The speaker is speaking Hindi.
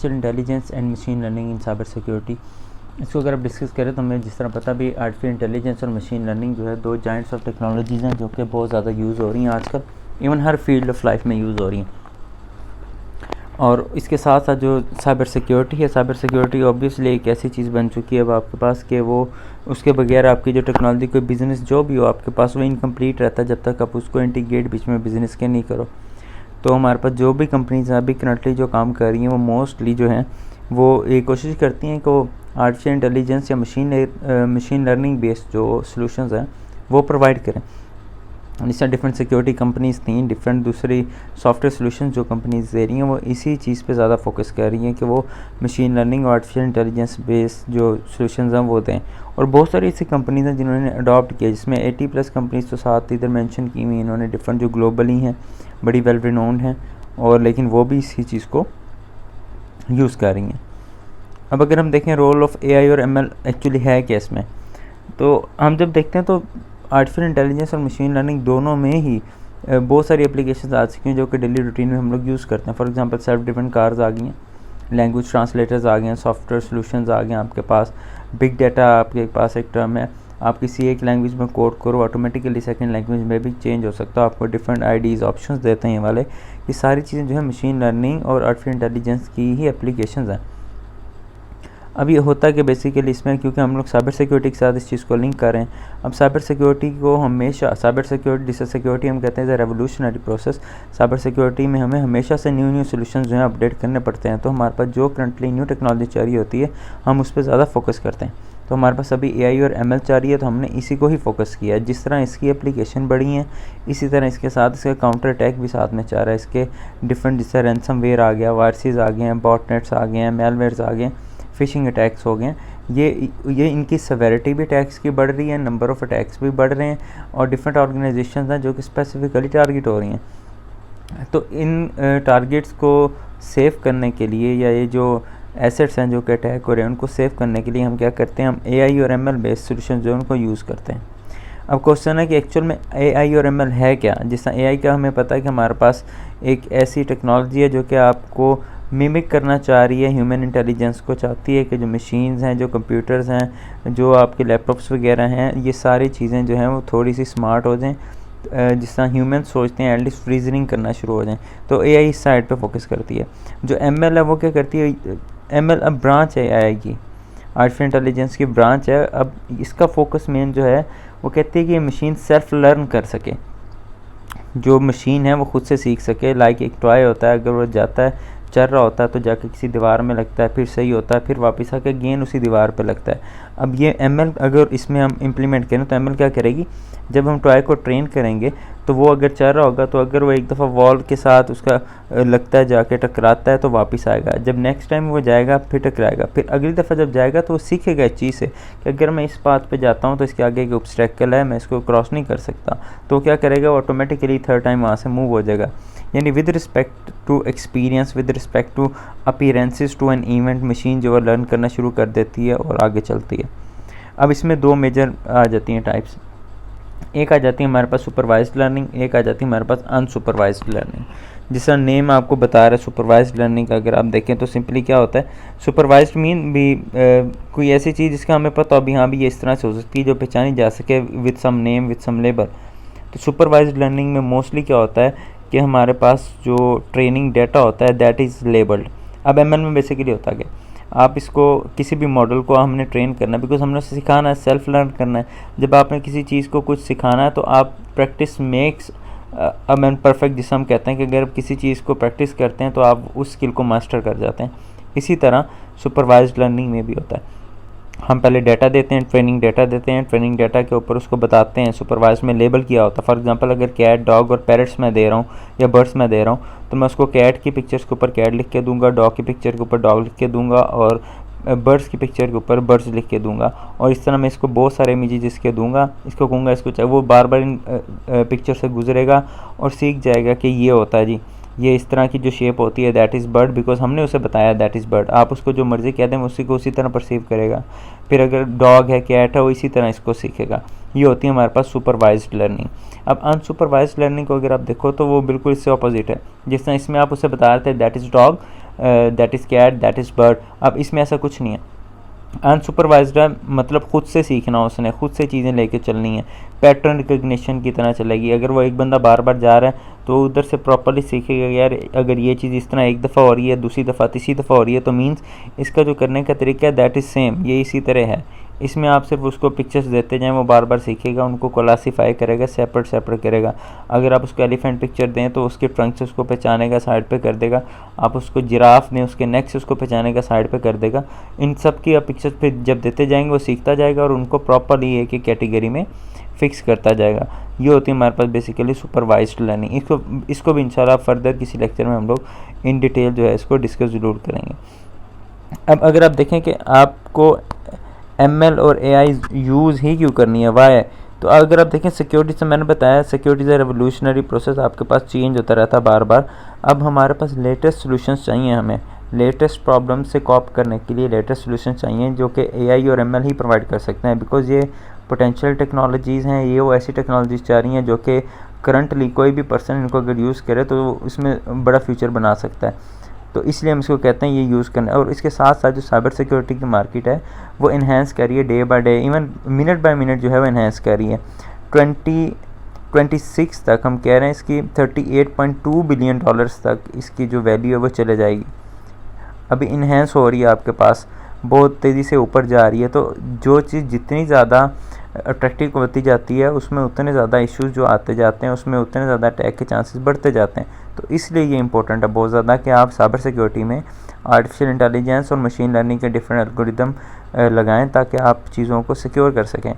Artificial intelligence and machine learning in cyber security. इसको अगर आप डिस्कस करें तो हमें जिस तरह पता भी आर्टिफिशियल इंटेलिजेंस और मशीन लर्निंग जो है दो जाइंट्स ऑफ टेक्नोलॉजीज़ हैं जो कि बहुत ज़्यादा यूज़ हो रही हैं आजकल, even her field of life में यूज़ हो रही हैं। और इसके साथ साथ जो साइबर सिक्योरिटी है, साइबर सिक्योरिटी ऑब्वियसली एक ऐसी चीज़ बन चुकी है अब आपके पास कि वो उसके बगैर आपकी जो टेक्नोलॉजी कोई बिज़नेस जो भी हो आपके पास वो इनकम्प्लीट रहता है जब तक आप उसको इंटीग्रेट बीच में बिज़नेस के नहीं करो। तो हमारे पास जो भी कंपनीज अभी करंटली जो काम कर रही हैं वो मोस्टली जो हैं वो ये कोशिश करती हैं कि वो आर्टिफिशियल इंटेलिजेंस या मशीन लर्निंग बेस्ड जो सॉल्यूशंस हैं वो प्रोवाइड करें। जिससे डिफरेंट सिक्योरिटी कंपनीज थी, डिफरेंट दूसरी सॉफ्टवेयर सॉल्यूशंस जो कंपनीज दे रही हैं वो इसी चीज़ पे ज़्यादा फोकस कर रही हैं कि वो मशीन लर्निंग और आर्टिफिशियल इंटेलिजेंस बेस्ड जो सॉल्यूशंस हैं वो दें। और बहुत सारी ऐसी कंपनीज हैं जिन्होंने अडॉप्ट किया, जिसमें 80+ कंपनीज तो साथ इधर मेंशन की हुई इन्होंने, डिफरेंट जो ग्लोबली हैं बड़ी वेल रिनोन्ड हैं, और लेकिन वो भी इसी चीज़ को यूज़ कर रही हैं। अब अगर हम देखें रोल ऑफ AI और ML एक्चुअली है क्या इसमें, तो हम जब देखते हैं तो आर्टिफिशियल इंटेलिजेंस और मशीन लर्निंग दोनों में ही बहुत सारी एप्लीकेशंस आ चुकी हैं जो कि डेली रूटीन में हम लोग यूज़ करते हैं। For example self driven cars आ गई हैं, लैंग्वेज ट्रांसलेटर्स आ गए हैं, सॉफ्टवेयर सॉल्यूशंस आ गए हैं आपके पास, बिग डाटा आपके पास एक टर्म है, आप किसी एक लैंग्वेज में कोड करो ऑटोमेटिकली सेकंड लैंग्वेज में भी चेंज हो सकता है, आपको डिफरेंट आईडीज़ ऑप्शंस देते हैं ये वाले। ये सारी चीज़ें जो है मशीन लर्निंग और आर्टिफिशियल इंटेलिजेंस की ही एप्लीकेशंस हैं। अब ये होता है कि बेसिकली इसमें क्योंकि हम लोग साइबर सिक्योरिटी के साथ इस चीज़ को लिंक कर रहे हैं, अब साइबर सिक्योरिटी को हमेशा साइबर सिक्योरिटी जिसे सिक्योरिटी हम कहते हैं रेवोल्यूशनरी प्रोसेस, साइबर सिक्योरिटी में हमें हमेशा से न्यू सॉल्यूशंस जो हैं अपडेट करने पड़ते हैं। तो हमारे पास जो करंटली न्यू टेक्नोलॉजी चाह रही होती है हम उस पर ज़्यादा फोकस करते हैं। तो हमारे पास अभी AI और ML चाह रही है तो हमने इसी को ही फोकस किया है। जिस तरह इसकी एप्लीकेशन बढ़ी हैं इसी तरह इसके साथ इसका काउंटर अटैक भी साथ में चाह रहा है। इसके डिफरेंट जैसे रैंसमवेयर आ गया, वायरसेस आ गए हैं, बॉटनेट्स आ गए हैं, मेलवेयर्स आ गए हैं, फिशिंग अटैक्स हो गए हैं। ये इनकी सेवेरिटी भी अटैक्स की बढ़ रही है, नंबर ऑफ़ अटैक्स भी बढ़ रहे हैं, और डिफरेंट ऑर्गेनाइजेशंस हैं जो कि स्पेसिफिकली टारगेट हो रही हैं। तो इन टारगेट्स को सेव करने के लिए या ये जो एसेट्स हैं जो कि अटैक हो रहे हैं उनको सेव करने के लिए हम क्या करते हैं, हम AI और ML बेस्ड सॉल्यूशन जो है उनको यूज़ करते हैं। अब क्वेश्चन है कि एक्चुअल में AI और ML है क्या। जिस तरह AI का हमें पता है कि हमारे पास एक ऐसी टेक्नोलॉजी है जो कि आपको मिमिक करना चाह रही है, ह्यूमन इंटेलिजेंस को चाहती है कि जो मशीन्स हैं, जो कंप्यूटर्स हैं, जो आपके लैपटॉप्स वगैरह हैं, ये सारी चीज़ें जो हैं वो थोड़ी सी स्मार्ट हो जाएं, जिस तरह ह्यूमन सोचते हैं एटलीस्ट रीजनिंग करना शुरू हो जाएं। तो AI इस साइड पे फोकस करती है। जो ML है वो क्या करती है, ML अब ब्रांच है AI की, आर्टिफिशियल इंटेलिजेंस की ब्रांच है। अब इसका फोकस मेन जो है वो कहती है कि मशीन सेल्फ लर्न कर सके, जो मशीन है वो खुद से सीख सके। लाइक एक टॉय होता है, अगर वो जाता है चल रहा होता है तो जाके किसी दीवार में लगता है, फिर सही होता है, फिर वापस आके अगेन उसी दीवार पे लगता है। अब ये ML अगर इसमें हम इम्प्लीमेंट करें तो ML क्या करेगी, जब हम टॉय को ट्रेन करेंगे तो वो अगर चल रहा होगा तो अगर वो एक दफ़ा वॉल के साथ उसका लगता है जाके टकराता है तो वापस आएगा, जब नेक्स्ट टाइम वो जाएगा फिर टकराएगा, फिर अगली दफ़ा जब जाएगा तो वो सीखेगा इस चीज़ से कि अगर मैं इस पाथ पे जाता हूँ तो इसके आगे एक ऑब्स्टेकल है, मैं इसको क्रॉस नहीं कर सकता, तो क्या करेगा, वो ऑटोमेटिकली थर्ड टाइम वहाँ से मूव हो जाएगा। यानी with respect to experience, with respect to appearances to an event, machine जो है लर्न करना शुरू कर देती है और आगे चलती है। अब इसमें दो मेजर आ जाती हैं टाइप्स, एक आ जाती है हमारे पास सुपरवाइज्ड लर्निंग, एक आ जाती है हमारे पास अनसुपरवाइज्ड लर्निंग। जिसका नेम आपको बता रहा है सुपरवाइज्ड लर्निंग का, अगर आप देखें तो सिंपली क्या होता है, सुपरवाइज्ड मीन भी कोई ऐसी चीज़ जिसका हमें पता हो भी हाँ भी ये इस तरह से हो सकती है, जो पहचानी जा सके with some name, with some label. तो सुपरवाइज्ड लर्निंग में मोस्टली क्या होता है कि हमारे पास जो ट्रेनिंग डाटा होता है दैट इज़ लेबल्ड। अब ML में बेसिकली होता है कि आप इसको किसी भी मॉडल को हमने ट्रेन करना है, बिकॉज हमने उसे सिखाना है, सेल्फ लर्न करना है। जब आपने किसी चीज़ को कुछ सिखाना है तो आप practice makes a man perfect, जिसे हम कहते हैं कि अगर आप किसी चीज़ को प्रैक्टिस करते हैं तो आप उस स्किल को मास्टर कर जाते हैं। इसी तरह सुपरवाइज्ड लर्निंग में भी होता है, हम पहले डाटा देते हैं, ट्रेनिंग डाटा देते हैं, ट्रेनिंग डाटा के ऊपर उसको बताते हैं, सुपरवाइज में लेबल किया होता है। फॉर एग्जांपल अगर कैट, डॉग और पैरट्स मैं दे रहा हूँ या बर्ड्स मैं दे रहा हूँ तो मैं उसको कैट की पिक्चर्स के ऊपर कैट लिख के दूंगा, डॉग की पिक्चर के ऊपर डॉग लिख के दूंगा और बर्ड्स की पिक्चर के ऊपर बर्ड्स लिख के दूंगा। और इस तरह मैं इसको बहुत सारे इमेजेस के दूंगा, इसको कहूँगा इसको, चाहे वो बार बार इन पिक्चर से गुजरेगा और सीख जाएगा कि ये होता है जी, ये इस तरह की जो शेप होती है दैट इज़ बर्ड, बिकॉज हमने उसे बताया दैट इज़ बर्ड। आप उसको जो मर्ज़ी कह दें उसी को उसी तरह परसीव करेगा। फिर अगर डॉग है, कैट है, वो इसी तरह इसको सीखेगा। ये होती है हमारे पास सुपरवाइज्ड लर्निंग। अब अनसुपरवाइज्ड लर्निंग को अगर आप देखो तो वो बिल्कुल इससे ऑपोजिट है। जिस तरह इसमें आप उसे बता रहे थे that is dog, that is cat, that is bird. अब इसमें ऐसा कुछ नहीं है। अनसुपरवाइज्ड है, मतलब खुद से सीखना, उसने खुद से चीज़ें लेके चलनी है, पैटर्न रिकग्निशन की तरह चलेगी। अगर वो एक बंदा बार बार जा रहा है तो उधर से प्रॉपरली सीखेगा यार अगर ये चीज़ इस तरह एक दफ़ा हो रही है, दूसरी दफ़ा, तीसरी दफ़ा हो रही है, तो मीन्स इसका जो करने का तरीका है दैट इज़ सेम, ये इसी तरह है। इसमें आप सिर्फ उसको पिक्चर्स देते जाएं, वो बार बार सीखेगा, उनको क्लासीफाई करेगा, सेपरेट करेगा। अगर आप उसको एलिफेंट पिक्चर दें तो उसके ट्रंक से उसको पहचानेगा, साइड पे कर देगा। आप उसको जिराफ दें, उसके नेक से उसको पहचानेगा, साइड पे कर देगा। इन सब की आप पिक्चर्स फिर जब देते जाएंगे वो सीखता जाएगा और उनको प्रॉपरली एक ही कैटेगरी में फिक्स करता जाएगा। ये होती है हमारे पास बेसिकली सुपरवाइज्ड लर्निंग। इसको भी इंशाल्लाह फर्दर किसी लेक्चर में हम लोग इन डिटेल जो है इसको डिस्कस ज़रूर करेंगे। अब अगर आप देखें कि आपको ML और AI यूज़ ही क्यों करनी है, वाई, तो अगर आप देखें सिक्योरिटी से मैंने बताया security is a revolutionary process, आपके पास चेंज होता रहता है बार बार। अब हमारे पास लेटेस्ट सॉल्यूशंस चाहिए, हमें लेटेस्ट प्रॉब्लम से कॉप करने के लिए लेटेस्ट सॉल्यूशन चाहिए जो कि AI और ML ही प्रोवाइड कर सकते हैं, बिकॉज़ ये पोटेंशियल टेक्नोलॉजीज़ हैं। ये वो ऐसी टेक्नोलॉजीज़ चाह रही हैं जो कि करंटली कोई भी पर्सन इनको अगर यूज़ करे तो इसमें बड़ा फ्यूचर बना सकता है। तो इसलिए हम इसको कहते हैं ये यूज़ करना। और इसके साथ साथ जो साइबर सिक्योरिटी की मार्केट है वो इन्हेंस कर रही है day by day, even minute by minute जो है वो इन्हेंस कर रही है। 2026 तक हम कह रहे हैं इसकी $38.2 बिलियन तक इसकी जो वैल्यू है वो चले जाएगी। अभी इन्हेंस हो रही है, आपके पास बहुत तेज़ी से ऊपर जा रही है। तो जो चीज़ जितनी ज़्यादा अट्रैक्टिव होती जाती है उसमें उतने ज़्यादा इश्यूज जो आते जाते हैं, उसमें उतने ज़्यादा अटैक के चांसेस बढ़ते जाते हैं। तो इसलिए ये इंपॉर्टेंट है बहुत ज़्यादा कि आप साइबर सिक्योरिटी में आर्टिफिशियल इंटेलिजेंस और मशीन लर्निंग के डिफरेंट एल्गोरिदम लगाएं ताकि आप चीज़ों को सिक्योर कर सकें।